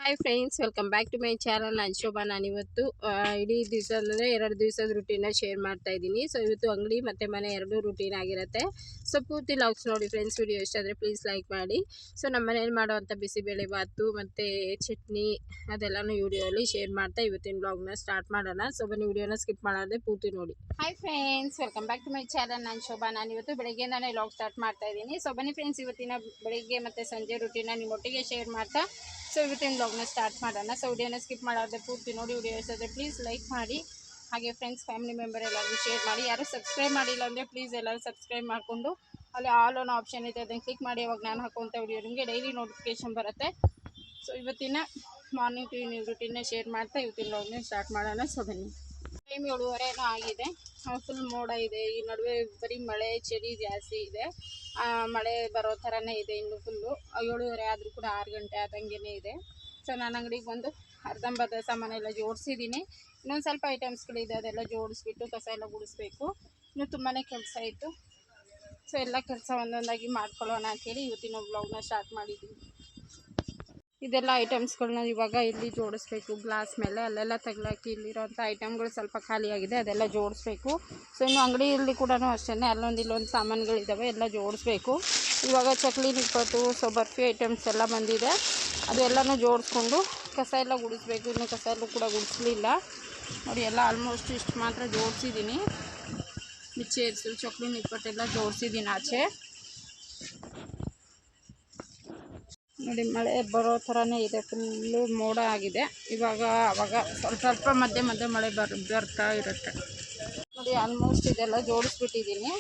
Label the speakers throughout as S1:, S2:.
S1: Hi friends, welcome back to my channel. ನಾನು ಶೋಭಾ. ನಾನಿವತ್ತು ಇಡೀ ದಿವಸ ಅಂದರೆ 2 ದಿವಸದ ರೂಟೀನ ಶೇರ್ ಮಾಡ್ತಾ ಇದ್ದೀನಿ. ಸೊ ಇವತ್ತು ಅಂಗಡಿ ಮತ್ತು ಮನೆ ಎರಡೂ ರೂಟೀನ್ ಆಗಿರುತ್ತೆ. ಸೊ ಪೂರ್ತಿ ಲಾಗ್ಸ್ ನೋಡಿ ಫ್ರೆಂಡ್ಸ್. ವಿಡಿಯೋ ಇಷ್ಟ ಆದರೆ ಪ್ಲೀಸ್ ಲೈಕ್ ಮಾಡಿ. ಸೊ ನಮ್ಮ ಮನೇಲಿ ಮಾಡೋವಂಥ ಬಿಸಿಬೇಳೆ ಬಾತು ಮತ್ತು ಚಟ್ನಿ ಅದೆಲ್ಲನೂ ವಿಡಿಯೋಲಿ ಶೇರ್ ಮಾಡ್ತಾ ಇವತ್ತಿನ ಬ್ಲಾಗ್ನ ಸ್ಟಾರ್ಟ್ ಮಾಡೋಣ. ಸೊ ಬನ್ನಿ, ವಿಡಿಯೋನ ಸ್ಕಿಪ್ ಮಾಡಾದೆ ಪೂರ್ತಿ ನೋಡಿ. Hi friends, welcome back to my channel. ನಾನು ಶೋಭಾ. ನಾನಿವತ್ತು ಬೆಳಗ್ಗೆಯಿಂದನೇ ಲಾಗ್ ಸ್ಟಾರ್ಟ್ ಮಾಡ್ತಾ ಇದ್ದೀನಿ. ಸೊ ಬನ್ನಿ ಫ್ರೆಂಡ್ಸ್, ಇವತ್ತಿನ ಬೆಳಗ್ಗೆ ಮತ್ತು ಸಂಜೆ ರೂಟೀನ ನಿಮ್ಮೊಟ್ಟಿಗೆ ಶೇರ್ ಮಾಡ್ತಾ ಸೊ ಇವತ್ತಿನ ಬ್ಲಾಗ್ನ ಸ್ಟಾರ್ಟ್ ಮಾಡೋಣ. ಸೊ ವಿಡಿಯೋನ ಸ್ಕಿಪ್ ಮಾಡಾದೆ ಪೂರ್ತಿ ನೋಡಿ. ವಿಡಿಯೋ ಇಷ್ಟೇ ಪ್ಲೀಸ್ ಲೈಕ್ ಮಾಡಿ. ಹಾಗೆ ಫ್ರೆಂಡ್ಸ್, ಫ್ಯಾಮಿಲಿ ಮೆಂಬರ್ ಎಲ್ಲರಿಗೂ ಶೇರ್ ಮಾಡಿ. ಯಾರು ಸಬ್ಸ್ಕ್ರೈಬ್ ಮಾಡಿಲ್ಲ ಅಂದರೆ ಪ್ಲೀಸ್ ಎಲ್ಲರೂ ಸಬ್ಸ್ಕ್ರೈಬ್ ಮಾಡಿಕೊಂಡು ಅಲ್ಲಿ ಆಲ್ ಅನ್ನೋ ಆಪ್ಷನ್ ಇದೆ, ಅದನ್ನು ಕ್ಲಿಕ್ ಮಾಡಿ. ಅವಾಗ ನಾನು ಹಾಕುವಂಥ ವಿಡಿಯೋ ನಿಮಗೆ ಡೈಲಿ ನೋಟಿಫಿಕೇಷನ್ ಬರುತ್ತೆ. ಸೊ ಇವತ್ತಿನ ಮಾರ್ನಿಂಗ್ ಟು ಈವ್ನಿಂಗ್ ರೂಟೀನ್ನ ಶೇರ್ ಮಾಡ್ತಾ ಇವತ್ತಿನ ಬ್ಲಾಗ್ನ ಸ್ಟಾರ್ಟ್ ಮಾಡೋಣ. ಸೊ ಬನ್ನಿ. ಟೈಮ್ 7:30 ಆಗಿದೆ. ಫುಲ್ ಮೋಡ ಇದೆ. ಈ ನಡುವೆ ಬರೀ ಮಳೆ ಚಳಿ ಜಾಸ್ತಿ ಇದೆ. ಮಳೆ ಬರೋ ಥರನೇ ಇದೆ. ಇನ್ನು ಫುಲ್ಲು 7:30 ಆದರೂ ಕೂಡ 6 ಗಂಟೆ ಆದಂಗೆ ಇದೆ. ಸೊ ನಾನು ಅಂಗಡಿಗೆ ಬಂದು ಅರ್ಧಂಬರ್ಧ ಸಾಮಾನೆಲ್ಲ ಜೋಡಿಸಿದ್ದೀನಿ. ಇನ್ನೊಂದು ಸ್ವಲ್ಪ ಐಟಮ್ಸ್ಗಳಿದೆ, ಅದೆಲ್ಲ ಜೋಡಿಸ್ಬಿಟ್ಟು ಕಸ ಎಲ್ಲ ಗುಡಿಸ್ಬೇಕು. ಇನ್ನೂ ತುಂಬಾ ಕೆಲಸ ಇತ್ತು. ಸೊ ಎಲ್ಲ ಕೆಲಸ ಒಂದೊಂದಾಗಿ ಮಾಡ್ಕೊಳ್ಳೋಣ ಅಂಥೇಳಿ ಇವತ್ತಿನ ಬ್ಲಾಗ್ನ ಸ್ಟಾರ್ಟ್ ಮಾಡಿದ್ದೀನಿ. ಇದೆಲ್ಲ ಐಟಮ್ಸ್ಗಳನ್ನ ಇವಾಗ ಇಲ್ಲಿ ಜೋಡಿಸ್ಬೇಕು. ಗ್ಲಾಸ್ ಮೇಲೆ ಅಲ್ಲೆಲ್ಲ ತಗ್ಲಾಕಿ ಇಲ್ಲಿರೋಂಥ ಐಟಮ್ಗಳು ಸ್ವಲ್ಪ ಖಾಲಿಯಾಗಿದೆ, ಅದೆಲ್ಲ ಜೋಡಿಸ್ಬೇಕು. ಸೊ ಇನ್ನು ಅಂಗಡಿಯಲ್ಲಿ ಕೂಡ ಅಷ್ಟೇ ಅಲ್ಲೊಂದು ಇಲ್ಲೊಂದು ಸಾಮಾನುಗಳಿದ್ದಾವೆ, ಎಲ್ಲ ಜೋಡಿಸ್ಬೇಕು. ಇವಾಗ ಚಕ್ಲಿ ನಿಪ್ಪಟ್ಟು, ಸೊ ಬರ್ಫಿ ಐಟಮ್ಸ್ ಎಲ್ಲ ಬಂದಿದೆ, ಅದೆಲ್ಲನೂ ಜೋಡಿಸ್ಕೊಂಡು ಕಸ ಎಲ್ಲ ಗುಡಿಸ್ಬೇಕು. ಇನ್ನು ಕಸ ಎಲ್ಲ ಕೂಡ ಗುಡಿಸ್ಲಿಲ್ಲ ನೋಡಿ. ಎಲ್ಲ ಆಲ್ಮೋಸ್ಟ್ ಇಷ್ಟು ಮಾತ್ರ ಜೋಡಿಸಿದ್ದೀನಿ. ಮಿಚ್ಚೇರ್ಸು ಚಕ್ಲಿ ನಿಪ್ಪಟ್ಟೆಲ್ಲ ಜೋಡಿಸಿದ್ದೀನಿ ಆಚೆ ನೋಡಿ. ಮಳೆ ಬರೋ ಥರನೇ ಇದೆ, ಫುಲ್ಲು ಮೋಡ ಆಗಿದೆ. ಇವಾಗ ಅವಾಗ ಸ್ವಲ್ಪ ಸ್ವಲ್ಪ ಮಧ್ಯೆ ಮಧ್ಯೆ ಮಳೆ ಬರ್ತಾ ಇರುತ್ತೆ ನೋಡಿ. ಆಲ್ಮೋಸ್ಟ್ ಇದೆಲ್ಲ ಜೋಡಿಸ್ಬಿಟ್ಟಿದ್ದೀನಿ.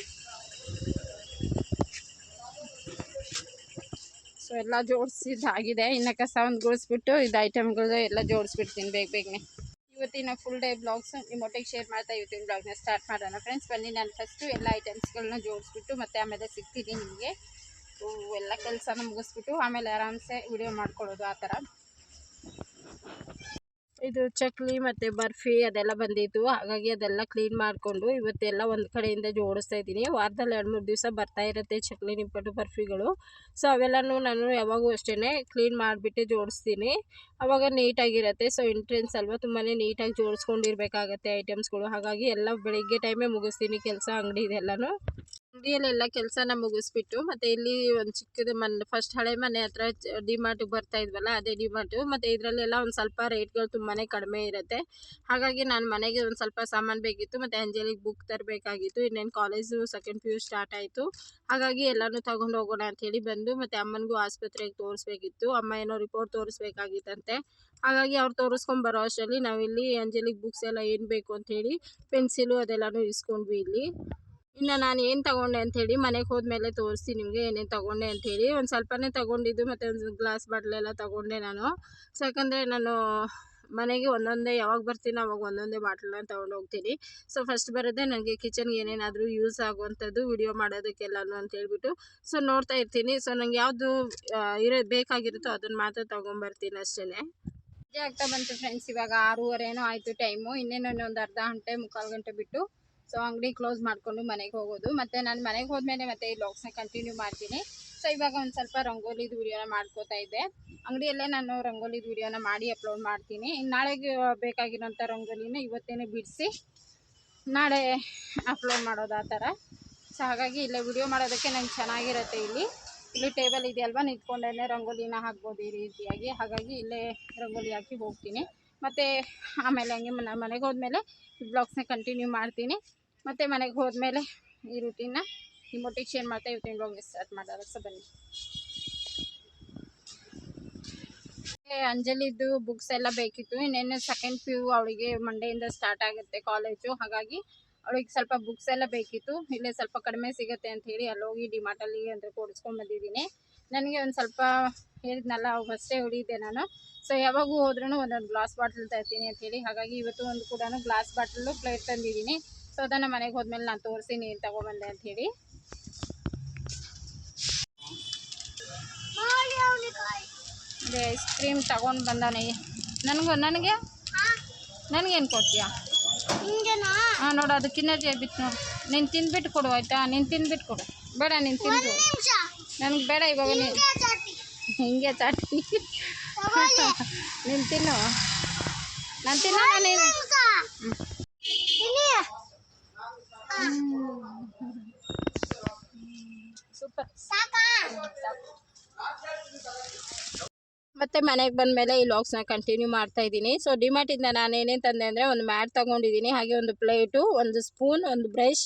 S1: ಸೊ ಎಲ್ಲ ಜೋಡಿಸಿದ್ದಾಗಿದೆ. ಇನ್ನು ಕಸ ಒಂದು ಗುಡಿಸ್ಬಿಟ್ಟು ಇದು ಐಟಮ್ಗಳು ಎಲ್ಲ ಜೋಡಿಸ್ಬಿಡ್ತೀನಿ ಬೇಗನೆ. ಇವತ್ತಿನ ಫುಲ್ ಡೇ ಬ್ಲಾಗ್ಸ್ ನಿಮ್ಮೊಟ್ಟಿಗೆ ಶೇರ್ ಮಾಡ್ತಾ ಇವತ್ತಿನ ಬ್ಲಾಗ್ನ ಸ್ಟಾರ್ಟ್ ಮಾಡೋಣ ಫ್ರೆಂಡ್ಸ್. ಬನ್ನಿ, ನಾನು ಫಸ್ಟು ಎಲ್ಲ ಐಟಮ್ಸ್ಗಳನ್ನ ಜೋಡಿಸ್ಬಿಟ್ಟು ಮತ್ತೆ ಆಮೇಲೆ ಸಿಗ್ತೀನಿ ನಿಮಗೆ. ಎಲ್ಲ ಕೆಲಸನ ಮುಗಿಸ್ಬಿಟ್ಟು ಆಮೇಲೆ ಆರಾಮ್ಸೆ ವಿಡಿಯೋ ಮಾಡ್ಕೊಳ್ಳೋದು ಆ ಥರ. ಇದು ಚಕ್ಲಿ ಮತ್ತು ಬರ್ಫಿ ಅದೆಲ್ಲ ಬಂದಿತ್ತು, ಹಾಗಾಗಿ ಅದೆಲ್ಲ ಕ್ಲೀನ್ ಮಾಡಿಕೊಂಡು ಇವತ್ತೆಲ್ಲ ಒಂದು ಕಡೆಯಿಂದ ಜೋಡಿಸ್ತಾ ಇದ್ದೀನಿ. ವಾರದಲ್ಲಿ 2-3 ದಿವಸ ಬರ್ತಾ ಇರುತ್ತೆ ಚಕ್ಲಿ ನಿಪ್ಪಟ್ಟು ಬರ್ಫಿಗಳು. ಸೊ ಅವೆಲ್ಲನೂ ನಾನು ಯಾವಾಗೂ ಅಷ್ಟೇ ಕ್ಲೀನ್ ಮಾಡಿಬಿಟ್ಟು ಜೋಡಿಸ್ತೀನಿ, ಆವಾಗ ನೀಟಾಗಿರುತ್ತೆ. ಸೊ ಎಂಟ್ರೆನ್ಸ್ ಅಲ್ವಾ, ತುಂಬಾ ನೀಟಾಗಿ ಜೋಡಿಸ್ಕೊಂಡಿರ್ಬೇಕಾಗತ್ತೆ ಐಟಮ್ಸ್ಗಳು. ಹಾಗಾಗಿ ಎಲ್ಲ ಬೆಳಿಗ್ಗೆ ಟೈಮೇ ಮುಗಿಸ್ತೀನಿ ಕೆಲಸ. ಅಂಗಡಿದೆಲ್ಲನೂ ಅಂಗಡಿಯಲ್ಲೆಲ್ಲ ಕೆಲಸನ ಮುಗಿಸ್ಬಿಟ್ಟು ಮತ್ತು ಇಲ್ಲಿ ಒಂದು ಚಿಕ್ಕದು ಮನೆ, ಫಸ್ಟ್ ಹಳೆ ಮನೆ ಹತ್ರ ಡಿಮಾರ್ಟಿಗೆ ಬರ್ತಾ ಇದ್ವಲ್ಲ, ಅದೇ ಡಿಮಾರ್ಟು. ಮತ್ತು ಇದರಲ್ಲೆಲ್ಲ ಒಂದು ಸ್ವಲ್ಪ ರೇಟ್ಗಳು ತುಂಬಾ ಕಡಿಮೆ ಇರುತ್ತೆ. ಹಾಗಾಗಿ ನಾನು ಮನೆಗೆ ಒಂದು ಸ್ವಲ್ಪ ಸಾಮಾನು ಬೇಕಿತ್ತು ಮತ್ತು ಅಂಜಲಿಗೆ ಬುಕ್ ತರಬೇಕಾಗಿತ್ತು. ಇನ್ನೇನು ಕಾಲೇಜು ಸೆಕೆಂಡ್ PU ಸ್ಟಾರ್ಟ್ ಆಯಿತು. ಹಾಗಾಗಿ ಎಲ್ಲನೂ ತಗೊಂಡು ಹೋಗೋಣ ಅಂಥೇಳಿ ಬಂದು, ಮತ್ತು ಅಮ್ಮನಿಗೂ ಆಸ್ಪತ್ರೆಗೆ ತೋರಿಸ್ಬೇಕಿತ್ತು. ಅಮ್ಮ ಏನೋ ರಿಪೋರ್ಟ್ ತೋರಿಸ್ಬೇಕಾಗಿತ್ತಂತೆ. ಹಾಗಾಗಿ ಅವ್ರು ತೋರಿಸ್ಕೊಂಡು ಬರೋ ಅಷ್ಟರಲ್ಲಿ ನಾವಿಲ್ಲಿ ಅಂಜಲಿಗೆ ಬುಕ್ಸ್ ಎಲ್ಲ ಏನು ಬೇಕು ಅಂಥೇಳಿ ಪೆನ್ಸಿಲು ಅದೆಲ್ಲನೂ ಇಸ್ಕೊಂಡ್ವಿ ಇಲ್ಲಿ. ಇನ್ನು ನಾನು ಏನು ತೊಗೊಂಡೆ ಅಂಥೇಳಿ ಮನೆಗೆ ಹೋದ್ಮೇಲೆ ತೋರಿಸ್ತೀನಿ ನಿಮಗೆ ಏನೇನು ತೊಗೊಂಡೆ ಅಂಥೇಳಿ. ಒಂದು ಸ್ವಲ್ಪನೇ ತೊಗೊಂಡಿದ್ದು ಮತ್ತು ಒಂದು ಗ್ಲಾಸ್ ಬಾಟ್ಲೆಲ್ಲ ತೊಗೊಂಡೆ ನಾನು. ಸೊ ಯಾಕಂದರೆ ನಾನು ಮನೆಗೆ ಒಂದೊಂದೇ ಯಾವಾಗ ಬರ್ತೀನೋ ಅವಾಗ ಒಂದೊಂದೇ ಬಾಟ್ಲನ್ನ ತೊಗೊಂಡು ಹೋಗ್ತೀನಿ. ಸೊ ಫಸ್ಟ್ ಬರೋದೇ ನನಗೆ ಕಿಚನ್ಗೆ ಏನೇನಾದರೂ ಯೂಸ್ ಆಗುವಂಥದ್ದು ವಿಡಿಯೋ ಮಾಡೋದಕ್ಕೆಲ್ಲನೂ ಅಂತ ಹೇಳ್ಬಿಟ್ಟು ಸೊ ನೋಡ್ತಾ ಇರ್ತೀನಿ. ಸೊ ನನಗೆ ಯಾವುದು ಬೇಕಾಗಿರುತ್ತೋ ಅದನ್ನು ಮಾತ್ರ ತೊಗೊಂಬರ್ತೀನಿ ಅಷ್ಟೇ. ಅದೇ ಆಗ್ತಾ ಬಂತು ಫ್ರೆಂಡ್ಸ್. ಇವಾಗ 6:30 ಆಯಿತು ಟೈಮು. ಇನ್ನೇನು ಒಂದು ಅರ್ಧ ಗಂಟೆ ಮುಕ್ಕಾಲು ಗಂಟೆ ಬಿಟ್ಟು ಸೊ ಅಂಗಡಿ ಕ್ಲೋಸ್ ಮಾಡಿಕೊಂಡು ಮನೆಗೆ ಹೋಗೋದು. ಮತ್ತು ನಾನು ಮನೆಗೆ ಹೋದ್ಮೇಲೆ ಮತ್ತೆ ಈ ಬ್ಲಾಗ್ಸ್ನ ಕಂಟಿನ್ಯೂ ಮಾಡ್ತೀನಿ. ಸೊ ಇವಾಗ ಒಂದು ಸ್ವಲ್ಪ ರಂಗೋಲಿದು ವಿಡಿಯೋನ ಮಾಡ್ಕೋತಾ ಇದ್ದೆ. ಅಂಗಡಿಯಲ್ಲೇ ನಾನು ರಂಗೋಲಿದು ವಿಡಿಯೋನ ಮಾಡಿ ಅಪ್ಲೋಡ್ ಮಾಡ್ತೀನಿ. ನಾಳೆಗೆ ಬೇಕಾಗಿರೋಂಥ ರಂಗೋಲಿನ ಇವತ್ತೇನೆ ಬಿಡಿಸಿ ನಾಳೆ ಅಪ್ಲೋಡ್ ಮಾಡೋದು ಆ ಥರ. ಸೊ ಹಾಗಾಗಿ ಇಲ್ಲೇ ವಿಡಿಯೋ ಮಾಡೋದಕ್ಕೆ ನಂಗೆ ಚೆನ್ನಾಗಿರುತ್ತೆ. ಇಲ್ಲಿ ಟೇಬಲ್ ಇದೆಯಲ್ವ, ನಿಂತ್ಕೊಂಡೇ ರಂಗೋಲಿನ ಹಾಕ್ಬೋದು ಈ ರೀತಿಯಾಗಿ. ಹಾಗಾಗಿ ಇಲ್ಲೇ ರಂಗೋಲಿ ಹಾಕಿ ಹೋಗ್ತೀನಿ. ಮತ್ತು ಆಮೇಲೆ ಹಂಗೆ ಮನೆಗೆ ಹೋದ್ಮೇಲೆ ಈ ಬ್ಲಾಗ್ಸ್ನ ಕಂಟಿನ್ಯೂ ಮಾಡ್ತೀನಿ. ಮತ್ತು ಮನೆಗೆ ಹೋದ್ಮೇಲೆ ಈ ರೂಟೀನ್ನ ನಿಮ್ಮೊಟ್ಟಿಗೆ ಶೇರ್ ಮಾಡ್ತಾ ಇವತ್ತಿನ ಬ್ಲಾಗ್ನ ಸ್ಟಾರ್ಟ್ ಮಾಡೋಣ. ಸೊ ಬನ್ನಿ. ಅಂಜಲಿದು ಬುಕ್ಸ್ ಎಲ್ಲ ಬೇಕಿತ್ತು. ಇನ್ನೇನು ಸೆಕೆಂಡ್ PU ಅವಳಿಗೆ ಮಂಡೆಯಿಂದ ಸ್ಟಾರ್ಟ್ ಆಗುತ್ತೆ ಕಾಲೇಜು. ಹಾಗಾಗಿ ಅವಳಿಗೆ ಸ್ವಲ್ಪ ಬುಕ್ಸ್ ಎಲ್ಲ ಬೇಕಿತ್ತು. ಇಲ್ಲೇ ಸ್ವಲ್ಪ ಕಡಿಮೆ ಸಿಗುತ್ತೆ ಅಂಥೇಳಿ ಅಲ್ಲೋಗಿ ಡಿಮಾರ್ಟಲ್ಲಿ ಅಂದರೆ ಕೊಡಿಸ್ಕೊಂಡು ಬಂದಿದ್ದೀನಿ. ನನಗೆ ಒಂದು ಸ್ವಲ್ಪ ಹೇಳಿದ್ನಲ್ಲ, ಅಷ್ಟೇ ಉಳಿದೆ ನಾನು. ಸೊ ಯಾವಾಗೂ ಹೋದ್ರೂ ಒಂದೊಂದು ಗ್ಲಾಸ್ ಬಾಟ್ಲ್ ತರ್ತೀನಿ ಅಂಥೇಳಿ. ಹಾಗಾಗಿ ಇವತ್ತು ಒಂದು ಕೂಡ ಗ್ಲಾಸ್ ಬಾಟ್ಲು ಪ್ಲೇಟ್ ತಂದಿದ್ದೀನಿ. ಸೊ ಅದನ್ನು ಮನೆಗೆ ಹೋದ್ಮೇಲೆ ನಾನು ತೋರಿಸ್ತೀನಿ ಏನು ತೊಗೊಬಂದೆ ಅಂಥೇಳಿ. ಅದೇ ಐಸ್ ಕ್ರೀಮ್ ತಗೊಂಡು ಬಂದಾನೆ. ನನಗೇನು ಕೊಡ್ತೀಯಾ? ಹಾಂ ನೋಡು, ಅದು ಕಿನ್ನರ್ಜಿ ಬಿಟ್ಟು ನೋಡು. ನೀನು ತಿಂದ್ಬಿಟ್ಟು ಕೊಡು ಆಯಿತಾ? ನೀನು ತಿಂದ್ಬಿಟ್ಟು ಕೊಡು. ಬೇಡ ನೀನು ತಿಂದು ನನಗೆ ಬೇಡ ಇವಾಗ ನೀನು ಹಿಂಗೆ ಚಾಟಿ ನೀನು ತಿನ್ನು ನಾನು ತಿನ್ನೋಣ ನೀನು ಸೂಪರ್ ಮತ್ತೆ ಮನೆಗೆ ಬಂದಮೇಲೆ ಈ ಲಾಗ್ಸ್ನ ಕಂಟಿನ್ಯೂ ಮಾಡ್ತಾ ಇದ್ದೀನಿ. ಸೊ ಡಿಮಾರ್ಟಿಂದ ನಾನು ಏನೇನು ತಂದೆ ಅಂದರೆ ಒಂದು ಮ್ಯಾಟ್ ತೊಗೊಂಡಿದ್ದೀನಿ, ಹಾಗೆ ಒಂದು ಪ್ಲೇಟು, ಒಂದು ಸ್ಪೂನ್, ಒಂದು ಬ್ರಷ್,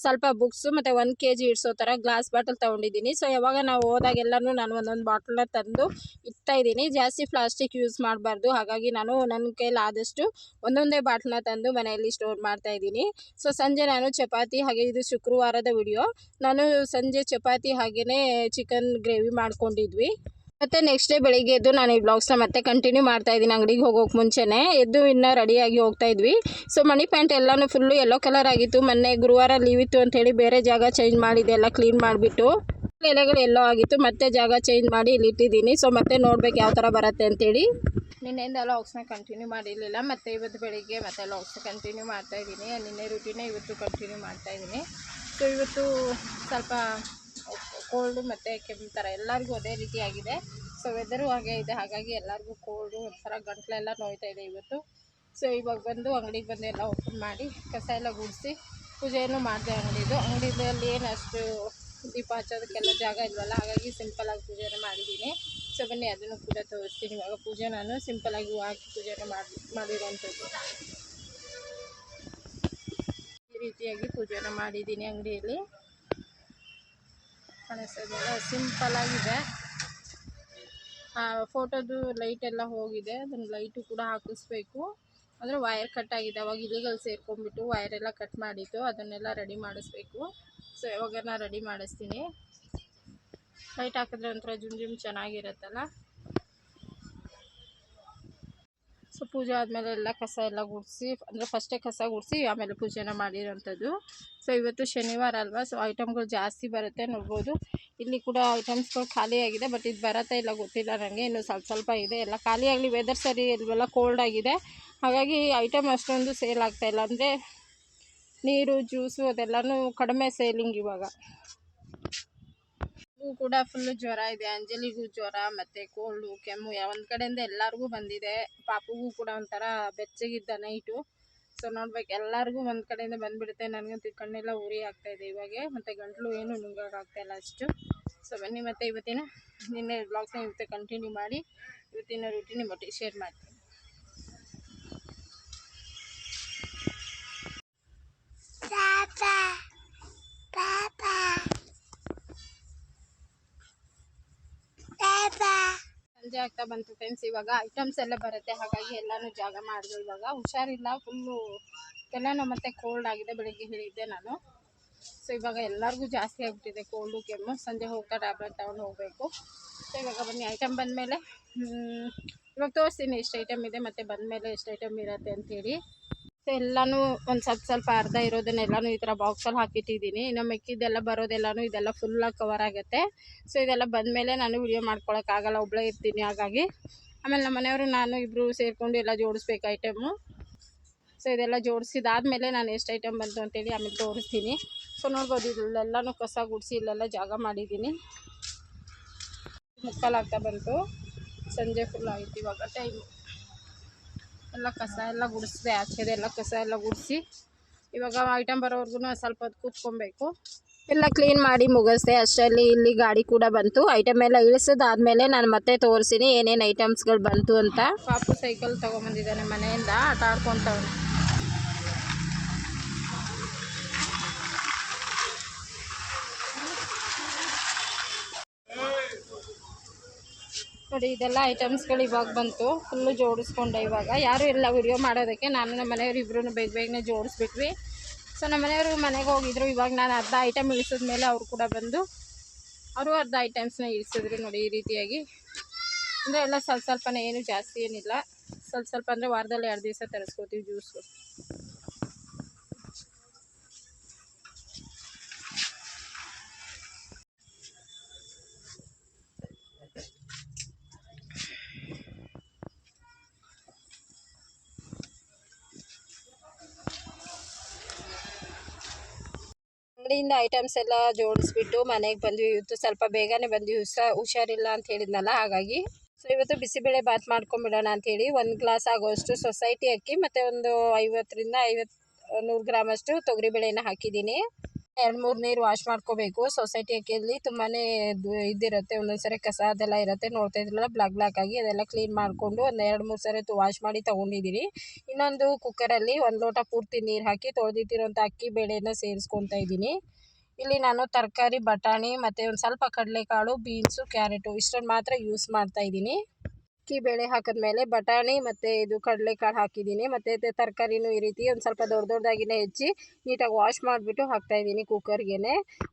S1: ಸ್ವಲ್ಪ ಬುಕ್ಸು ಮತ್ತು 1 kg ಇಡ್ಸೋ ಥರ ಗ್ಲಾಸ್ ಬಾಟಲ್ ತೊಗೊಂಡಿದ್ದೀನಿ. ಸೊ ಯಾವಾಗ ನಾವು ಹೋದಾಗೆಲ್ಲನೂ ನಾನು ಒಂದೊಂದು ಬಾಟಲ್ನ ತಂದು ಇಡ್ತಾ ಇದ್ದೀನಿ. ಜಾಸ್ತಿ ಪ್ಲಾಸ್ಟಿಕ್ ಯೂಸ್ ಮಾಡಬಾರ್ದು, ಹಾಗಾಗಿ ನಾನು ನನ್ನ ಕೈಲಿ ಆದಷ್ಟು ಒಂದೊಂದೇ ಬಾಟ್ಲನ್ನ ತಂದು ಮನೆಯಲ್ಲಿ ಸ್ಟೋರ್ ಮಾಡ್ತಾ ಇದ್ದೀನಿ. ಸೊ ಸಂಜೆ ನಾನು ಚಪಾತಿ, ಹಾಗೆ ಇದು ಶುಕ್ರವಾರದ ವಿಡಿಯೋ, ನಾನು ಸಂಜೆ ಚಪಾತಿ ಹಾಗೆಯೇ ಚಿಕನ್ ಗ್ರೇವಿ ಮಾಡ್ಕೊಂಡಿದ್ವಿ. ಮತ್ತು ನೆಕ್ಸ್ಟ್ ಡೇ ಬೆಳಿಗ್ಗೆ ಎದ್ದು ನಾನು ಈ ಬ್ಲಾಗ್ಸ್ನ ಮತ್ತೆ ಕಂಟಿನ್ಯೂ ಮಾಡ್ತಾ ಇದ್ದೀನಿ. ಅಂಗಡಿಗೆ ಹೋಗೋಕೆ ಮುಂಚೆನೇ ಎದ್ದು ಇನ್ನೂ ರೆಡಿಯಾಗಿ ಹೋಗ್ತಾ ಇದ್ವಿ. ಸೊ ಮನಿ ಪ್ಯಾಂಟ್ ಎಲ್ಲನೂ ಫುಲ್ಲು ಯೆಲ್ಲೋ ಕಲರ್ ಆಗಿತ್ತು. ಮೊನ್ನೆ ಗುರುವಾರ ಲೀವ್ ಇತ್ತು ಅಂಥೇಳಿ ಬೇರೆ ಜಾಗ ಚೇಂಜ್ ಮಾಡಿದೆ, ಎಲ್ಲ ಕ್ಲೀನ್ ಮಾಡಿಬಿಟ್ಟು ಎಲೆಗಳು ಎಲ್ಲೋ ಆಗಿತ್ತು. ಮತ್ತೆ ಜಾಗ ಚೇಂಜ್ ಮಾಡಿ ಇಲ್ಲಿ ಇಟ್ಟಿದ್ದೀನಿ. ಸೊ ಮತ್ತೆ ನೋಡ್ಬೇಕು ಯಾವ ಥರ ಬರುತ್ತೆ ಅಂಥೇಳಿ. ನಿನ್ನೆಯಿಂದ ಲಾಗ್ಸ್ನ ಕಂಟಿನ್ಯೂ ಮಾಡಿರಲಿಲ್ಲ, ಮತ್ತು ಇವತ್ತು ಬೆಳಿಗ್ಗೆ ಮತ್ತೆ ಲಾಗ್ಸ್ನ ಕಂಟಿನ್ಯೂ ಮಾಡ್ತಾಯಿದ್ದೀನಿ. ನಿನ್ನೆ ರೂಟೀನೇ ಇವತ್ತು ಕಂಟಿನ್ಯೂ ಮಾಡ್ತಾಯಿದ್ದೀನಿ. ಸೊ ಇವತ್ತು ಸ್ವಲ್ಪ ಕೋಲ್ಡು ಮತ್ತು ಕೆಮ್ಮು ಥರ ಎಲ್ಲರಿಗೂ ಅದೇ ರೀತಿಯಾಗಿದೆ. ಸೊ ವೆದರು ಹಾಗೆ ಇದೆ, ಹಾಗಾಗಿ ಎಲ್ಲರಿಗೂ ಕೋಲ್ಡು, ಒಂಥರ ಗಂಟಲೆಲ್ಲ ನೋಯ್ತಾ ಇದೆ ಇವತ್ತು. ಸೊ ಇವಾಗ ಬಂದು ಅಂಗಡಿಗೆ ಬಂದು ಎಲ್ಲ ಓಪನ್ ಮಾಡಿ ಕಸ ಎಲ್ಲ ಗುಡಿಸಿ ಪೂಜೆಯನ್ನು ಮಾಡಿದೆ. ಅಂಗಡಿಯಲ್ಲಿ ಏನು ಅಷ್ಟು ದೀಪ ಹಚ್ಚೋದಕ್ಕೆಲ್ಲ ಜಾಗ ಇಲ್ವಲ್ಲ, ಹಾಗಾಗಿ ಸಿಂಪಲಾಗಿ ಪೂಜೆಯನ್ನು ಮಾಡಿದ್ದೀನಿ. ಸೊ ಬನ್ನಿ ಅದನ್ನು ಕೂಡ ತೋರಿಸ್ತೀನಿ. ಇವಾಗ ಪೂಜೆ ನಾನು ಸಿಂಪಲಾಗಿ ಹಾಕಿ ಪೂಜೆಯನ್ನು ಮಾಡಿರೋವಂಥದ್ದು. ಈ ರೀತಿಯಾಗಿ ಪೂಜೆಯನ್ನು ಮಾಡಿದ್ದೀನಿ. ಅಂಗಡಿಯಲ್ಲಿ ಕಾಣಿಸೋದೆಲ್ಲ ಸಿಂಪಲಾಗಿದೆ. ಫೋಟೋದು ಲೈಟೆಲ್ಲ ಹೋಗಿದೆ, ಅದನ್ನು ಲೈಟು ಕೂಡ ಹಾಕಿಸ್ಬೇಕು. ಅಂದರೆ ವೈರ್ ಕಟ್ ಆಗಿದೆ, ಅವಾಗ ಇಲಿಗಳು ಸೇರ್ಕೊಂಡ್ಬಿಟ್ಟು ವೈರೆಲ್ಲ ಕಟ್ ಮಾಡಿತ್ತು, ಅದನ್ನೆಲ್ಲ ರೆಡಿ ಮಾಡಿಸ್ಬೇಕು. ಸೊ ಯಾವಾಗ ನಾನು ರೆಡಿ ಮಾಡಿಸ್ತೀನಿ. ಲೈಟ್ ಹಾಕಿದ್ರೆ ಒಂಥರ ಜುಮ್ ಚೆನ್ನಾಗಿರುತ್ತಲ್ಲ. ಸೊ ಪೂಜೆ ಆದಮೇಲೆ ಎಲ್ಲ ಕಸ ಎಲ್ಲ ಗುಡಿಸಿ, ಅಂದರೆ ಫಸ್ಟೇ ಕಸ ಗುಡಿಸಿ ಆಮೇಲೆ ಪೂಜೆನ ಮಾಡಿರೋಂಥದ್ದು. ಸೊ ಇವತ್ತು ಶನಿವಾರ ಅಲ್ವಾ, ಸೊ ಐಟಮ್ಗಳು ಜಾಸ್ತಿ ಬರುತ್ತೆ ನೋಡ್ಬೋದು. ಇಲ್ಲಿ ಕೂಡ ಐಟಮ್ಸ್ಗಳು ಖಾಲಿಯಾಗಿದೆ, ಬಟ್ ಇದು ಬರತ್ತಾ ಇಲ್ಲ ಗೊತ್ತಿಲ್ಲ ನನಗೆ. ಇನ್ನು ಸ್ವಲ್ಪ ಇದೆ, ಎಲ್ಲ ಖಾಲಿಯಾಗಲಿ, ವೆದರ್ ಸರಿ ಇಲ್ವಲ್ಲ, ಕೋಲ್ಡ್ ಆಗಿದೆ, ಹಾಗಾಗಿ ಐಟಮ್ ಅಷ್ಟೊಂದು ಸೇಲ್ ಆಗ್ತಾಯಿಲ್ಲ. ಅಂದರೆ ನೀರು, ಜ್ಯೂಸು ಅದೆಲ್ಲನೂ ಕಡಿಮೆ ಸೇಲಿಂಗ್ ಇವಾಗ. ಕೂಡ ಫುಲ್ಲು ಜ್ವರ ಇದೆ. ಅಂಜಲಿಗೂ ಜ್ವರ ಮತ್ತು ಕೋಲ್ಡು, ಕೆಮ್ಮು ಒಂದು ಕಡೆಯಿಂದ ಎಲ್ಲರಿಗೂ ಬಂದಿದೆ. ಪಾಪುಗೂ ಕೂಡ ಒಂಥರ ಬೆಚ್ಚಗಿದ್ದ ನೈಟು. ಸೊ ನೋಡ್ಬೇಕು, ಎಲ್ಲರಿಗೂ ಒಂದು ಕಡೆಯಿಂದ ಬಂದುಬಿಡುತ್ತೆ. ನನಗಂತೂ ಕಣ್ಣೆಲ್ಲ ಉರಿ ಆಗ್ತಾಯಿದೆ ಇವಾಗ, ಮತ್ತು ಗಂಟಲು ಏನು ನುಂಗೋಕ್ಕಾಗ್ತಾಯಿಲ್ಲ ಅಷ್ಟು. ಸೊ ಬನ್ನಿ ಮತ್ತೆ ಇವತ್ತಿನ ನಿನ್ನೆ ಬ್ಲಾಗ್ಸ್ನ ಇವತ್ತು ಕಂಟಿನ್ಯೂ ಮಾಡಿ ಇವತ್ತಿನ ರೂಟೀನ್ ಒಟ್ಟಿಗೆ ಶೇರ್ ಮಾಡ್ತೀನಿ. ಸಂಜೆ ಆಗ್ತಾ ಬಂತು ಫ್ರೆಂಡ್ಸ್. ಇವಾಗ ಐಟಮ್ಸ್ ಎಲ್ಲ ಬರುತ್ತೆ, ಹಾಗಾಗಿ ಎಲ್ಲನೂ ಜಾಗ ಮಾಡಿದೆ. ಇವಾಗ ಹುಷಾರಿಲ್ಲ, ಫುಲ್ಲು ಕೆಮ್ಮು ಮತ್ತು ಕೋಲ್ಡ್ ಆಗಿದೆ, ಬೆಳಿಗ್ಗೆ ಹೇಳಿದ್ದೆ ನಾನು. ಸೊ ಇವಾಗ ಎಲ್ಲರಿಗೂ ಜಾಸ್ತಿ ಆಗಿಬಿಟ್ಟಿದೆ ಕೋಲ್ಡು, ಕೆಮ್ಮು. ಸಂಜೆ ಹೋಗ್ತಾ ಟ್ಯಾಬ್ಲೆಟ್ ತೊಗೊಂಡು ಹೋಗಬೇಕು. ಸೊ ಇವಾಗ ಬನ್ನಿ, ಐಟಮ್ ಬಂದಮೇಲೆ ಇವಾಗ ತೋರಿಸ್ತೀನಿ ಎಷ್ಟು ಐಟಮ್ ಇದೆ, ಮತ್ತು ಬಂದಮೇಲೆ ಎಷ್ಟು ಐಟಮ್ ಇರುತ್ತೆ ಅಂಥೇಳಿ. ಸೊ ಎಲ್ಲನೂ ಒಂದು ಸ್ವಲ್ಪ ಅರ್ಧ ಇರೋದನ್ನೆಲ್ಲನೂ ಈ ಥರ ಬಾಕ್ಸಲ್ಲಿ ಹಾಕಿಟ್ಟಿದ್ದೀನಿ. ಇನ್ನು ಮಿಕ್ಕಿದ್ದೆಲ್ಲ ಬರೋದೆಲ್ಲನೂ ಇದೆಲ್ಲ ಫುಲ್ಲಾಗಿ ಕವರ್ ಆಗುತ್ತೆ. ಸೊ ಇದೆಲ್ಲ ಬಂದಮೇಲೆ ನಾನು ವಿಡಿಯೋ ಮಾಡ್ಕೊಳಕ್ಕಾಗಲ್ಲ, ಒಬ್ಬಳೇ ಇರ್ತೀನಿ, ಹಾಗಾಗಿ. ಆಮೇಲೆ ನಮ್ಮ ಮನೆಯವರು ನಾನು ಇಬ್ಬರು ಸೇರಿಕೊಂಡು ಎಲ್ಲ ಜೋಡಿಸ್ಬೇಕು ಐಟಮು. ಸೊ ಇದೆಲ್ಲ ಜೋಡಿಸಿದಾದ್ಮೇಲೆ ನಾನು ಎಷ್ಟು ಐಟಮ್ ಬಂತು ಅಂತೇಳಿ ಆಮೇಲೆ ತೋರಿಸ್ತೀನಿ. ಸೊ ನೋಡ್ಬೋದು, ಇಲ್ಲೆಲ್ಲನೂ ಕಸ ಗುಡಿಸಿ ಇಲ್ಲೆಲ್ಲ ಜಾಗ ಮಾಡಿದ್ದೀನಿ. ಮುಕ್ಕಾಲಾಗ್ತಾ ಬಂತು, ಸಂಜೆ ಫುಲ್ ಆಯಿತು ಇವಾಗ ಟೈಮು. ಎಲ್ಲ ಕಸ ಎಲ್ಲ ಗುಡಿಸಿದೆ, ಆಚೆದೆಲ್ಲ ಕಸ ಎಲ್ಲ ಗುಡಿಸಿ ಇವಾಗ ಐಟಮ್ ಬರೋವರೆಗೂ ಸ್ವಲ್ಪ ಹೊತ್ತು ಕೂತ್ಕೊಬೇಕು. ಎಲ್ಲ ಕ್ಲೀನ್ ಮಾಡಿ ಮುಗಿಸ್ದೆ. ಅಷ್ಟರಲ್ಲಿ ಇಲ್ಲಿ ಗಾಡಿ ಕೂಡ ಬಂತು. ಐಟಮ್ ಎಲ್ಲ ಇಳಿಸೋದಾದ್ಮೇಲೆ ನಾನು ಮತ್ತೆ ತೋರಿಸ್ತೀನಿ ಏನೇನು ಐಟಮ್ಸ್ಗಳು ಬಂತು ಅಂತ. ಪಾಪು ಸೈಕಲ್ ತೊಗೊಂಬಂದಿದ್ದಾನೆ ಮನೆಯಿಂದ, ಆಟ ಆಡ್ಕೊತವನೆ. ನೋಡಿ, ಇದೆಲ್ಲ ಐಟಮ್ಸ್ಗಳು ಇವಾಗ ಬಂತು, ಫುಲ್ಲು ಜೋಡಿಸ್ಕೊಂಡೆ. ಇವಾಗ ಯಾರೂ ಇಲ್ಲ ವಿಡಿಯೋ ಮಾಡೋದಕ್ಕೆ, ನಾನು ನಮ್ಮ ಮನೆಯವರು ಇಬ್ಬರೂ ಬೇಗನೆ ಜೋಡಿಸ್ಬಿಟ್ವಿ. ಸೊ ನಮ್ಮ ಮನೆಯವರು ಮನೆಗೆ ಹೋಗಿದ್ರು. ಇವಾಗ ನಾನು ಅರ್ಧ ಐಟಮ್ ಇಳಿಸಿದ್ಮೇಲೆ ಅವರು ಕೂಡ ಬಂದು ಅವರು ಅರ್ಧ ಐಟಮ್ಸ್ನ ಇಳಿಸಿದ್ರು. ನೋಡಿ ಈ ರೀತಿಯಾಗಿ, ಅಂದರೆ ಎಲ್ಲ ಸ್ವಲ್ಪನೇ, ಏನು ಜಾಸ್ತಿ ಏನಿಲ್ಲ, ಸ್ವಲ್ಪ ಅಂದರೆ ವಾರದಲ್ಲಿ 2 ದಿವಸ ತರಿಸ್ಕೋತೀವಿ ಜ್ಯೂಸು. ಅಂಗಡಿಯಿಂದ ಐಟಮ್ಸ್ ಎಲ್ಲ ಜೋಡಿಸ್ಬಿಟ್ಟು ಮನೆಗೆ ಬಂದ್ವಿ. ಇವತ್ತು ಸ್ವಲ್ಪ ಬೇಗನೆ ಬಂದ್ವಿ, ಹುಷಾರಿಲ್ಲ ಅಂತ ಹೇಳಿದ್ನಲ್ಲ, ಹಾಗಾಗಿ. ಸೊ ಇವತ್ತು ಬಿಸಿಬೇಳೆ ಬಾತ್ ಮಾಡ್ಕೊಂಬಿಡೋಣ ಅಂಥೇಳಿ 1 ಗ್ಲಾಸ್ ಆಗೋಷ್ಟು ಸೊಸೈಟಿ ಅಕ್ಕಿ ಮತ್ತು ಒಂದು 50-100 ಗ್ರಾಮಷ್ಟು ತೊಗರಿಬೇಳೆನ ಹಾಕಿದ್ದೀನಿ. 2-3 ನೀರು ವಾಶ್ ಮಾಡ್ಕೋಬೇಕು. ಸೊಸೈಟಿ ಅಕ್ಕಿಯಲ್ಲಿ ತುಂಬಾ ಇದಿರುತ್ತೆ, ಒಂದೊಂದ್ಸರಿ ಕಸ ಅದೆಲ್ಲ ಇರುತ್ತೆ, ನೋಡ್ತಾ ಇದ್ರಲ್ಲ ಬ್ಲಾಕ್ ಆಗಿ ಅದೆಲ್ಲ ಕ್ಲೀನ್ ಮಾಡಿಕೊಂಡು ಒಂದು 2-3 ಸರಿ ವಾಶ್ ಮಾಡಿ ತೊಗೊಂಡಿದ್ದೀನಿ. ಇನ್ನೊಂದು ಕುಕ್ಕರಲ್ಲಿ 1 ಲೋಟ ಪೂರ್ತಿ ನೀರು ಹಾಕಿ ತೊಳೆದಿಟ್ಟಿರೋಂಥ ಅಕ್ಕಿ ಬೇಳೆನ ಸೇರಿಸ್ಕೊತಾ ಇದ್ದೀನಿ. ಇಲ್ಲಿ ನಾನು ತರಕಾರಿ, ಬಟಾಣಿ ಮತ್ತು ಒಂದು ಸ್ವಲ್ಪ ಕಡಲೆಕಾಳು, ಬೀನ್ಸು, ಕ್ಯಾರೆಟು ಇಷ್ಟನ್ನು ಮಾತ್ರ ಯೂಸ್ ಮಾಡ್ತಾಯಿದ್ದೀನಿ. ಅಕ್ಕಿ ಬೇಳೆ ಹಾಕಿದ್ಮೇಲೆ ಬಟಾಣಿ ಮತ್ತು ಇದು ಕಡಲೆಕಾಳು ಹಾಕಿದ್ದೀನಿ. ಮತ್ತು ತರಕಾರಿನೂ ಈ ರೀತಿ ಒಂದು ಸ್ವಲ್ಪ ದೊಡ್ಡದಾಗಿನೇ ಹೆಚ್ಚಿ ನೀಟಾಗಿ ವಾಶ್ ಮಾಡಿಬಿಟ್ಟು ಹಾಕ್ತಾಯಿದ್ದೀನಿ ಕುಕ್ಕರ್ಗೆ.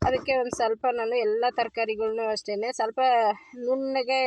S1: ಅದಕ್ಕೆ ಒಂದು ಸ್ವಲ್ಪ ನಾನು ಎಲ್ಲ ತರಕಾರಿಗಳ್ನೂ ಅಷ್ಟೇ ಸ್ವಲ್ಪ ನುಣ್ಣಗೆ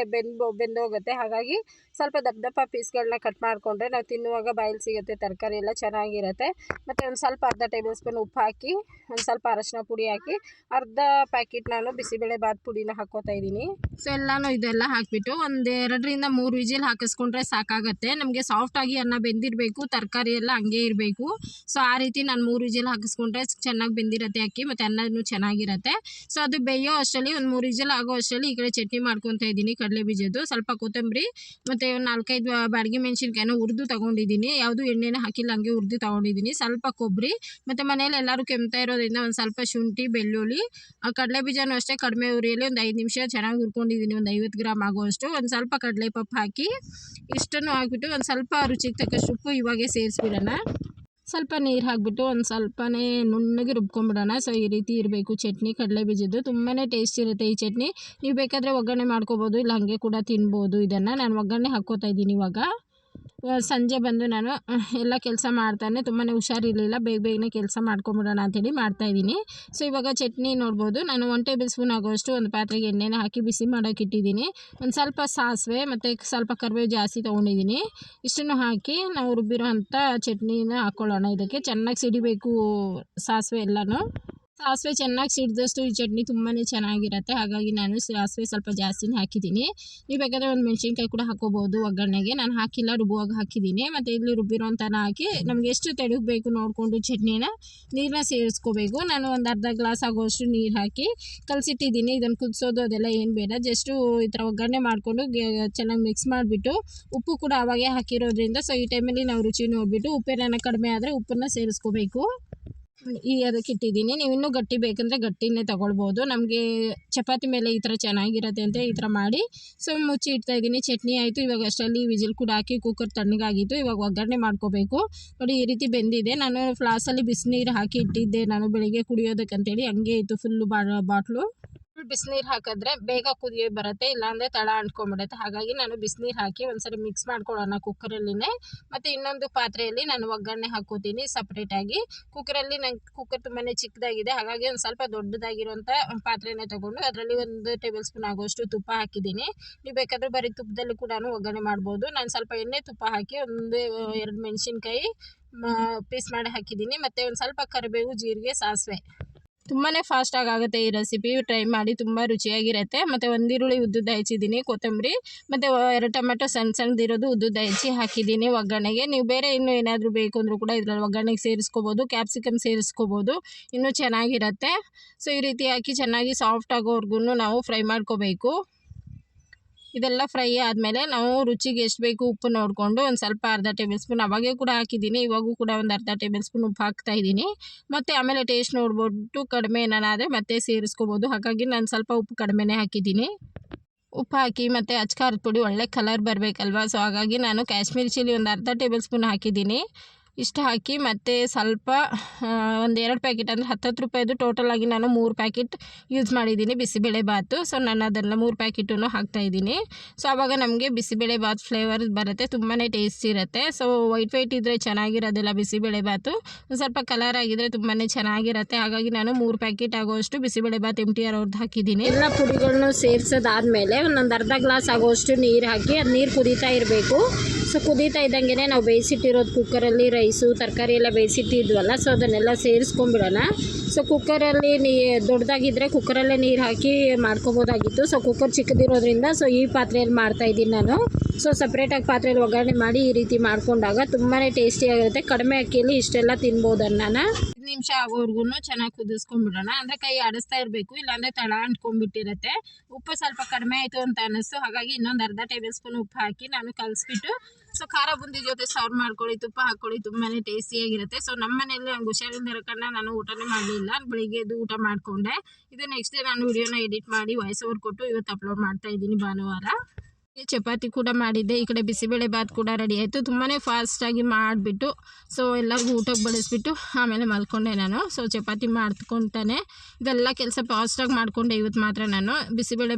S1: ಬೆಂದೋಗುತ್ತೆ. ಹಾಗಾಗಿ ಸ್ವಲ್ಪ ದಪ್ಪ ಪೀಸ್ಗಳನ್ನ ಕಟ್ ಮಾಡಿಕೊಂಡ್ರೆ ನಾವು ತಿನ್ನುವಾಗ ಬಾಯಲ್ಲಿ ಸಿಗುತ್ತೆ, ತರಕಾರಿ ಎಲ್ಲ ಚೆನ್ನಾಗಿರುತ್ತೆ. ಮತ್ತು ಒಂದು ಸ್ವಲ್ಪ ಅರ್ಧ ಟೇಬಲ್ ಸ್ಪೂನ್ ಉಪ್ಪು ಹಾಕಿ, ಒಂದು ಸ್ವಲ್ಪ ಅರಶಿನ ಪುಡಿ ಹಾಕಿ, ಅರ್ಧ ಪ್ಯಾಕೆಟ್ ನಾನು ಬಿಸಿಬೇಳೆ ಬಾತ್ ಪುಡಿನ ಹಾಕ್ಕೋತಾ ಇದ್ದೀನಿ. ಸೊ ಎಲ್ಲನೂ ಇದೆಲ್ಲ ಹಾಕಿಬಿಟ್ಟು ಒಂದು 2-3 ವಿಜಿಲ್ ಹಾಕಿಸ್ಕೊಂಡ್ರೆ ಸಾಕಾಗುತ್ತೆ. ನಮಗೆ ಸಾಫ್ಟಾಗಿ ಅನ್ನ ಬೆಂದಿರಬೇಕು, ತರಕಾರಿ ಎಲ್ಲ ಹಂಗೆ ಇರಬೇಕು. ಸೊ ಆ ರೀತಿ ನಾನು 3 ವಿಜಿಲ್ ಹಾಕಿಸ್ಕೊಂಡ್ರೆ ಚೆನ್ನಾಗಿ ಬೆಂದಿರುತ್ತೆ ಅಕ್ಕಿ, ಮತ್ತು ಅನ್ನನೂ ಚೆನ್ನಾಗಿರುತ್ತೆ. ಸೊ ಅದು ಬೇಯೋ ಅಷ್ಟರಲ್ಲಿ ಒಂದು 3 ವಿಜಿಲ್ ಆಗೋ ಅಷ್ಟರಲ್ಲಿ ಈ ಕಡೆ ಚಟ್ನಿ ಮಾಡ್ಕೊತಾ ಇದ್ದೀನಿ. ಕಡಲೆ ಬೀಜದ್ದು ಸ್ವಲ್ಪ ಕೊತ್ತಂಬರಿ ಮತ್ತು ಒಂದು 4-5 ಬಾಡಿಗೆ ಮೆಣಸಿನ್ಕಾಯಿನ ಹುರಿದು ತೊಗೊಂಡಿದ್ದೀನಿ. ಯಾವುದು ಎಣ್ಣೆನ ಹಾಕಿಲ್ಲ, ಹಂಗೆ ಹುರಿದು ತೊಗೊಂಡಿದ್ದೀನಿ. ಸ್ವಲ್ಪ ಕೊಬ್ಬರಿ ಮತ್ತು ಮನೇಲಿ ಎಲ್ಲರೂ ಕೆಮ್ತಾ ಇರೋದ್ರಿಂದ ಒಂದು ಸ್ವಲ್ಪ ಶುಂಠಿ, ಬೆಳ್ಳುಳ್ಳಿ, ಕಡಲೆ ಬೀಜನೂ ಅಷ್ಟೇ ಕಡಿಮೆ ಉರಿಯಲ್ಲಿ ಒಂದು 5 ನಿಮಿಷ ಚೆನ್ನಾಗಿ ಹುರ್ಕೊಂಡಿದ್ದೀನಿ, ಒಂದು 50 ಗ್ರಾಮ್ ಆಗೋಷ್ಟು. ಒಂದು ಸ್ವಲ್ಪ ಕಡಲೆಪಪ್ಪು ಹಾಕಿ ಇಷ್ಟನ್ನು ಹಾಕಿಬಿಟ್ಟು ಒಂದು ಸ್ವಲ್ಪ ರುಚಿಗೆ ತಕ್ಕಷ್ಟು ಉಪ್ಪು ಇವಾಗೇ ಸೇರಿಸ್ಬಿಡೋಣ. ಸ್ವಲ್ಪ ನೀರು ಹಾಕಿಬಿಟ್ಟು ಒಂದು ಸ್ವಲ್ಪನೇ ನುಣ್ಣಗೆ ರುಬ್ಕೊಂಬಿಡೋಣ. ಸೊ ಈ ರೀತಿ ಇರಬೇಕು ಚಟ್ನಿ ಕಡಲೆ ಬೀಜದ್ದು, ತುಂಬಾ ಟೇಸ್ಟ್ ಇರುತ್ತೆ ಈ ಚಟ್ನಿ. ನೀವು ಬೇಕಾದರೆ ಒಗ್ಗರಣೆ ಮಾಡ್ಕೋಬೋದು, ಇಲ್ಲ ಹಾಗೆ ಕೂಡ ತಿನ್ಬೋದು. ಇದನ್ನು ನಾನು ಒಗ್ಗರಣೆ ಹಾಕ್ಕೋತಾ ಇದ್ದೀನಿ. ಇವಾಗ ಸಂಜೆ ಬಂದು ನಾನು ಎಲ್ಲ ಕೆಲಸ ಮಾಡ್ತಾನೆ, ತುಂಬಾ ಹುಷಾರಿರಲಿಲ್ಲ, ಬೇಗನೆ ಕೆಲಸ ಮಾಡ್ಕೊಂಬಿಡೋಣ ಅಂಥೇಳಿ ಮಾಡ್ತಾಯಿದ್ದೀನಿ. ಸೊ ಇವಾಗ ಚಟ್ನಿ ನೋಡ್ಬೋದು, ನಾನು 1 ಟೇಬಲ್ ಸ್ಪೂನ್ ಆಗೋಷ್ಟು ಒಂದು ಪಾತ್ರೆಗೆ ಎಣ್ಣೆನ ಹಾಕಿ ಬಿಸಿ ಮಾಡೋಕೆ ಇಟ್ಟಿದ್ದೀನಿ. ಒಂದು ಸ್ವಲ್ಪ ಸಾಸಿವೆ ಮತ್ತು ಸ್ವಲ್ಪ ಕರಿಬೇವು ಜಾಸ್ತಿ ತೊಗೊಂಡಿದ್ದೀನಿ. ಇಷ್ಟನ್ನು ಹಾಕಿ ನಾವು ರುಬ್ಬಿರೋ ಅಂಥ ಚಟ್ನಿನ ಹಾಕ್ಕೊಳ್ಳೋಣ. ಇದಕ್ಕೆ ಚೆನ್ನಾಗಿ ಸಿಡಿಬೇಕು ಸಾಸಿವೆ ಎಲ್ಲನೂ. ಸಾಸಿವೆ ಚೆನ್ನಾಗಿ ಸಿಡಿದಷ್ಟು ಈ ಚಟ್ನಿ ತುಂಬಾ ಚೆನ್ನಾಗಿರುತ್ತೆ. ಹಾಗಾಗಿ ನಾನು ಸಾಸಿವೆ ಸ್ವಲ್ಪ ಜಾಸ್ತಿನೇ ಹಾಕಿದ್ದೀನಿ. ನೀವು ಬೇಕಾದರೆ ಒಂದು ಮೆಣಸಿನ್ಕಾಯಿ ಕೂಡ ಹಾಕ್ಕೋಬೋದು ಒಗ್ಗರಣೆಗೆ. ನಾನು ಹಾಕಿಲ್ಲ, ರುಬ್ಬುವಾಗ ಹಾಕಿದ್ದೀನಿ. ಮತ್ತು ಇಲ್ಲಿ ರುಬ್ಬಿರೋಂಥನ ಹಾಕಿ ನಮಗೆ ಎಷ್ಟು ತೆಳುಗಬೇಕು ನೋಡಿಕೊಂಡು ಚಟ್ನಿನ ನೀರನ್ನ ಸೇರಿಸ್ಕೋಬೇಕು. ನಾನು ಒಂದು ಅರ್ಧ ಗ್ಲಾಸ್ ಆಗೋಷ್ಟು ನೀರು ಹಾಕಿ ಕಲಸಿಟ್ಟಿದ್ದೀನಿ. ಇದನ್ನು ಕುದಿಸೋದು ಅದೆಲ್ಲ ಏನು ಬೇಡ, ಜಸ್ಟು ಈ ಥರ ಒಗ್ಗರಣೆ ಮಾಡಿಕೊಂಡು ಚೆನ್ನಾಗಿ ಮಿಕ್ಸ್ ಮಾಡಿಬಿಟ್ಟು ಉಪ್ಪು ಕೂಡ ಆವಾಗೇ ಹಾಕಿರೋದ್ರಿಂದ ಸೊ ಈ ಟೈಮಲ್ಲಿ ನಾವು ರುಚಿ ನೋಡಿಬಿಟ್ಟು ಉಪ್ಪೇನ ಕಡಿಮೆ ಆದರೆ ಉಪ್ಪನ್ನು ಸೇರಿಸ್ಕೋಬೇಕು. ಅದಕ್ಕೆ ಇಟ್ಟಿದ್ದೀನಿ. ನೀವು ಇನ್ನೂ ಗಟ್ಟಿ ಬೇಕಂದರೆ ಗಟ್ಟಿನೇ ತೊಗೊಳ್ಬೋದು. ನಮಗೆ ಚಪಾತಿ ಮೇಲೆ ಈ ಥರ ಚೆನ್ನಾಗಿರುತ್ತೆ ಅಂತ ಈ ಥರ ಮಾಡಿ ಸೊ ಮುಚ್ಚಿ ಇಡ್ತಾಯಿದ್ದೀನಿ. ಚಟ್ನಿ ಆಯಿತು. ಇವಾಗ ಅಷ್ಟರಲ್ಲಿ ವಿಜಿಲ್ ಕೂಡ ಹಾಕಿ ಕುಕ್ಕರ್ ತಣ್ಣಗಾಗಿತ್ತು. ಇವಾಗ ಒಗ್ಗರಣೆ ಮಾಡ್ಕೋಬೇಕು. ನೋಡಿ ಈ ರೀತಿ ಬೆಂದಿದೆ. ನಾನು ಫ್ಲಾಸಲ್ಲಿ ಬಿಸಿನೀರು ಹಾಕಿ ಇಟ್ಟಿದ್ದೆ, ನಾನು ಬೆಳಿಗ್ಗೆ ಕುಡಿಯೋದಕ್ಕಂತೇಳಿ. ಹಂಗೆ ಇತ್ತು ಫುಲ್ಲು ಬಾಟ್ಲು. ಬಿಸಿನೀರು ಹಾಕಿದ್ರೆ ಬೇಗ ಕುದಿ ಬರುತ್ತೆ, ಇಲ್ಲಾಂದರೆ ತಳ ಅಂಟ್ಕೊಂಡ್ಬಿಡುತ್ತೆ. ಹಾಗಾಗಿ ನಾನು ಬಿಸಿನೀರು ಹಾಕಿ ಒಂದ್ಸರಿ ಮಿಕ್ಸ್ ಮಾಡ್ಕೊಳ್ಳೋಣ ಕುಕ್ಕರಲ್ಲಿನೇ. ಮತ್ತು ಇನ್ನೊಂದು ಪಾತ್ರೆಯಲ್ಲಿ ನಾನು ಒಗ್ಗರಣೆ ಹಾಕ್ಕೋತೀನಿ ಸಪ್ರೇಟಾಗಿ. ಕುಕ್ಕರಲ್ಲಿ ನಂಗೆ ಕುಕ್ಕರ್ ತುಂಬಾ ಚಿಕ್ಕದಾಗಿದೆ, ಹಾಗಾಗಿ ಒಂದು ಸ್ವಲ್ಪ ದೊಡ್ಡದಾಗಿರೋಂಥ ಪಾತ್ರೆನೇ ತೊಗೊಂಡು ಅದರಲ್ಲಿ 1 ಟೇಬಲ್ ಸ್ಪೂನ್ ಆಗೋಷ್ಟು ತುಪ್ಪ ಹಾಕಿದ್ದೀನಿ. ನೀವು ಬೇಕಾದರೆ ಬರೀ ತುಪ್ಪದಲ್ಲಿ ಕೂಡ ಒಗ್ಗರಣೆ ಮಾಡ್ಬೋದು. ನಾನು ಸ್ವಲ್ಪ ಎಣ್ಣೆ ತುಪ್ಪ ಹಾಕಿ 1-2 ಮೆಣಸಿನ್ಕಾಯಿ ಪೀಸ್ ಮಾಡಿ ಹಾಕಿದ್ದೀನಿ. ಮತ್ತು ಒಂದು ಸ್ವಲ್ಪ ಕರಿಬೇವು, ಜೀರಿಗೆ, ಸಾಸಿವೆ. ತುಂಬಾ ಫಾಸ್ಟಾಗಿ ಆಗುತ್ತೆ ಈ ರೆಸಿಪಿ, ಟ್ರೈ ಮಾಡಿ, ತುಂಬ ರುಚಿಯಾಗಿರುತ್ತೆ. ಮತ್ತು 1 ಈರುಳ್ಳಿ ಉದ್ದುದ್ದ ಹೆಚ್ಚಿದ್ದೀನಿ, ಕೊತ್ತಂಬರಿ ಮತ್ತು 2 ಟೊಮೆಟೊ ಸಣ್ಣದಿರೋದು ಉದ್ದುದ್ದ ಹೆಚ್ಚಿ ಹಾಕಿದ್ದೀನಿ ಒಗ್ಗರಣೆಗೆ. ನೀವು ಬೇರೆ ಇನ್ನೂ ಏನಾದರೂ ಬೇಕು ಅಂದರೂ ಕೂಡ ಇದರಲ್ಲಿ ಒಗ್ಗರಣೆಗೆ ಸೇರಿಸ್ಕೋಬೋದು, ಕ್ಯಾಪ್ಸಿಕಮ್ ಸೇರಿಸ್ಕೋಬೋದು, ಇನ್ನೂ ಚೆನ್ನಾಗಿರುತ್ತೆ. ಸೊ ಈ ರೀತಿ ಹಾಕಿ ಚೆನ್ನಾಗಿ ಸಾಫ್ಟ್ ಆಗೋವರೆಗೂ ನಾವು ಫ್ರೈ ಮಾಡ್ಕೋಬೇಕು. ಇದೆಲ್ಲ ಫ್ರೈ ಆದಮೇಲೆ ನಾವು ರುಚಿಗೆ ಎಷ್ಟು ಬೇಕು ಉಪ್ಪು ನೋಡಿಕೊಂಡು ಒಂದು ಸ್ವಲ್ಪ ಅರ್ಧ ಟೇಬಲ್ ಸ್ಪೂನ್ ಅವಾಗೇ ಕೂಡ ಹಾಕಿದ್ದೀನಿ, ಇವಾಗೂ ಕೂಡ ಒಂದು ಅರ್ಧ ಟೇಬಲ್ ಸ್ಪೂನ್ ಉಪ್ಪು ಹಾಕ್ತಾಯಿದ್ದೀನಿ. ಮತ್ತು ಆಮೇಲೆ ಟೇಸ್ಟ್ ನೋಡ್ಬಿಟ್ಟು ಕಡಿಮೆ ಏನಾದರೆ ಮತ್ತೆ ಸೇರಿಸ್ಕೋಬೋದು. ಹಾಗಾಗಿ ನಾನು ಸ್ವಲ್ಪ ಉಪ್ಪು ಕಡಿಮೆನೇ ಹಾಕಿದ್ದೀನಿ. ಉಪ್ಪು ಹಾಕಿ ಮತ್ತು ಅಚ್ಕಾರದ ಪುಡಿ ಒಳ್ಳೆ ಕಲರ್ ಬರಬೇಕಲ್ವ, ಸೊ ಹಾಗಾಗಿ ನಾನು ಕಾಶ್ಮೀರಿ ಚಿಲ್ಲಿ ಒಂದು ಅರ್ಧ ಟೇಬಲ್ ಸ್ಪೂನ್ ಹಾಕಿದ್ದೀನಿ. ಇಷ್ಟು ಹಾಕಿ ಮತ್ತು ಸ್ವಲ್ಪ ಒಂದು 2 ಪ್ಯಾಕೆಟ್ ಅಂದರೆ 10 ರೂಪಾಯಿದು ಟೋಟಲಾಗಿ ನಾನು 3 ಪ್ಯಾಕೆಟ್ ಯೂಸ್ ಮಾಡಿದ್ದೀನಿ ಬಿಸಿಬೇಳೆ ಬಾತು. ಸೊ ನಾನು ಅದನ್ನು 3 ಪ್ಯಾಕೆಟನ್ನು ಹಾಕ್ತಾಯಿದ್ದೀನಿ. ಸೊ ಆವಾಗ ನಮಗೆ ಬಿಸಿಬೇಳೆ ಬಾತ್ ಫ್ಲೇವರ್ ಬರುತ್ತೆ, ತುಂಬಾ ಟೇಸ್ಟ್ ಇರುತ್ತೆ. ಸೊ ವೈಟ್ ಇದ್ದರೆ ಚೆನ್ನಾಗಿರೋದಿಲ್ಲ ಬಿಸಿಬೇಳೆ ಬಾತು, ಒಂದು ಸ್ವಲ್ಪ ಕಲರ್ ಆಗಿದ್ದರೆ ತುಂಬಾ ಚೆನ್ನಾಗಿರುತ್ತೆ. ಹಾಗಾಗಿ ನಾನು 3 ಪ್ಯಾಕೆಟ್ ಆಗೋಷ್ಟು ಬಿಸಿಬೇಳೆ ಬಾತ್ MTR ಅವ್ರದ್ದು ಹಾಕಿದ್ದೀನಿ. ಎಲ್ಲ ಪುಡಿಗಳನ್ನು ಸೇರಿಸೋದಾದಮೇಲೆ ಒಂದೊಂದು ಅರ್ಧ ಗ್ಲಾಸ್ ಆಗೋಷ್ಟು ನೀರು ಹಾಕಿ ಅದು ನೀರು ಕುದೀತಾ ಇರಬೇಕು. ಸೊ ಕುದೀತಾ ಇದ್ದಂಗೆ ನಾವು ಬೇಯಿಸಿಟ್ಟಿರೋದು ಕುಕ್ಕರಲ್ಲಿ ರೈಸು ತರಕಾರಿ ಎಲ್ಲ ಬೇಯಿಸಿಟ್ಟಿದ್ವಲ್ಲ, ಸೊ ಅದನ್ನೆಲ್ಲ ಸೇರಿಸ್ಕೊಂಬಿಡೋಣ. ಸೊ ಕುಕ್ಕರಲ್ಲಿ ದೊಡ್ಡದಾಗಿದ್ದರೆ ಕುಕ್ಕರಲ್ಲೇ ನೀರು ಹಾಕಿ ಮಾಡ್ಕೊಬೋದಾಗಿತ್ತು. ಸೊ ಕುಕ್ಕರ್ ಚಿಕ್ಕದಿರೋದ್ರಿಂದ ಸೊ ಈ ಪಾತ್ರೆಯಲ್ಲಿ ಮಾಡ್ತಾಯಿದ್ದೀನಿ ನಾನು. ಸೊ ಸಪ್ರೇಟಾಗಿ ಪಾತ್ರೆಯಲ್ಲಿ ಒಗ್ಗರಣೆ ಮಾಡಿ ಈ ರೀತಿ ಮಾಡ್ಕೊಂಡಾಗ ತುಂಬಾ ಟೇಸ್ಟಿಯಾಗಿರುತ್ತೆ. ಕಡಿಮೆ ಅಕ್ಕಿಯಲ್ಲಿ ಇಷ್ಟೆಲ್ಲ ತಿನ್ಬೋದು ಅನ್ನನ. 5 ನಿಮಿಷ ಆಗೋವರೆಗೂ ಚೆನ್ನಾಗಿ ಕುದಿಸ್ಕೊಂಡ್ಬಿಡೋಣ. ಅಂದರೆ ಕೈ ಆಡಿಸ್ತಾ ಇರಬೇಕು, ಇಲ್ಲಾಂದರೆ ತಳ ಅಂಟ್ಕೊಂಡ್ಬಿಟ್ಟಿರುತ್ತೆ. ಉಪ್ಪು ಸ್ವಲ್ಪ ಕಡಿಮೆ ಆಯಿತು ಅಂತ ಅನ್ನಿಸ್ತು, ಹಾಗಾಗಿ ಇನ್ನೊಂದು ಅರ್ಧ ಟೇಬಲ್ ಸ್ಪೂನ್ ಉಪ್ಪು ಹಾಕಿ ನಾನು ಕಲಿಸ್ಬಿಟ್ಟು ಸೊ ಖಾರ ಬುಂದಿ ಜೊತೆ ಸರ್ವ್ ಮಾಡ್ಕೊಳ್ಳಿ, ತುಪ್ಪ ಹಾಕ್ಕೊಳ್ಳಿ, ತುಂಬಾ ಟೇಸ್ಟಿಯಾಗಿರುತ್ತೆ. ಸೊ ನಮ್ಮ ಮನೇಲಿ ನಂಗೆ ಹುಷಾರಿಂದ ಇರೋಕನ್ನ ನಾನು ಊಟನೇ ಮಾಡಲಿಲ್ಲ, ಬೆಳಿಗ್ಗೆ ಎದ್ದು ಊಟ ಮಾಡಿಕೊಂಡೆ. ಇದು ನೆಕ್ಸ್ಟ್ ಡೇ ನಾನು ವಿಡಿಯೋನ ಎಡಿಟ್ ಮಾಡಿ ವಾಯ್ಸ್ ಓವರ್ ಕೊಟ್ಟು ಇವತ್ತು ಅಪ್ಲೋಡ್ ಮಾಡ್ತಾ ಇದ್ದೀನಿ ಭಾನುವಾರ. ಚಪಾತಿ ಕೂಡ ಮಾಡಿದ್ದೆ. ಈ ಕಡೆ ಬಿಸಿಬೇಳೆ ಬಾತ್ ಕೂಡ ರೆಡಿ ಆಯಿತು. ತುಂಬಾ ಫಾಸ್ಟಾಗಿ ಮಾಡಿಬಿಟ್ಟು ಸೊ ಎಲ್ಲರಿಗೂ ಊಟಕ್ಕೆ ಬಡಿಸ್ಬಿಟ್ಟು ಆಮೇಲೆ ಮಲ್ಕೊಂಡೆ ನಾನು. ಸೊ ಚಪಾತಿ ಮಾಡ್ಕೊತಾನೆ ಇದೆಲ್ಲ ಕೆಲಸ ಫಾಸ್ಟಾಗಿ ಮಾಡಿಕೊಂಡೆ ಇವತ್ತು ಮಾತ್ರ. ನಾನು ಬಿಸಿಬೇಳೆ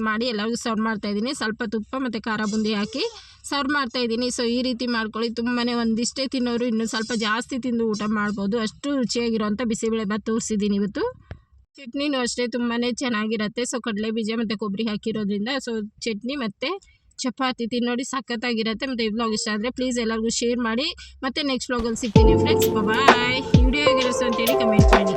S1: ಮಾಡಿ ಎಲ್ಲರಿಗೂ ಸರ್ವ್ ಮಾಡ್ತಾಯಿದ್ದೀನಿ. ಸ್ವಲ್ಪ ತುಪ್ಪ ಮತ್ತು ಖಾರ ಬುಂದಿ ಹಾಕಿ ಸರ್ವ್ ಮಾಡ್ತಾಯಿದ್ದೀನಿ. ಸೊ ಈ ರೀತಿ ಮಾಡ್ಕೊಳ್ಳಿ. ತುಂಬಾ ಒಂದಿಷ್ಟೇ ತಿನ್ನೋರು ಇನ್ನೂ ಸ್ವಲ್ಪ ಜಾಸ್ತಿ ತಿಂದು ಊಟ ಮಾಡ್ಬೋದು, ಅಷ್ಟು ರುಚಿಯಾಗಿರೋಂಥ ಬಿಸಿಬೇಳೆ ಬಾತ್ ತೋರಿಸಿದ್ದೀನಿ ಇವತ್ತು. ಚಟ್ನಿನೂ ಅಷ್ಟೇ ತುಂಬಾ ಚೆನ್ನಾಗಿರುತ್ತೆ. ಸೊ ಕಡಲೆ ಬೀಜ ಮತ್ತು ಕೊಬ್ಬರಿ ಹಾಕಿರೋದ್ರಿಂದ ಸೊ ಚಟ್ನಿ ಮತ್ತು ಚಪಾತಿ ತಿನ್ನೋಡಿ ಸಖತ್ತಾಗಿರುತ್ತೆ. ಮತ್ತು ಈ ವ್ಲಾಗ್ ಇಷ್ಟ ಆದರೆ ಪ್ಲೀಸ್ ಎಲ್ಲರಿಗೂ ಶೇರ್ ಮಾಡಿ. ಮತ್ತು ನೆಕ್ಸ್ಟ್ ವ್ಲಾಗಲ್ಲಿ ಸಿಗ್ತೀನಿ ಫ್ರೆಂಡ್ಸ್. ಬಾಯ್. ಈ ವಿಡಿಯೋ ಹೇಗಿರುತ್ತೆ ಅಂತೇಳಿ ಕಮೆಂಟ್ ಮಾಡಿ.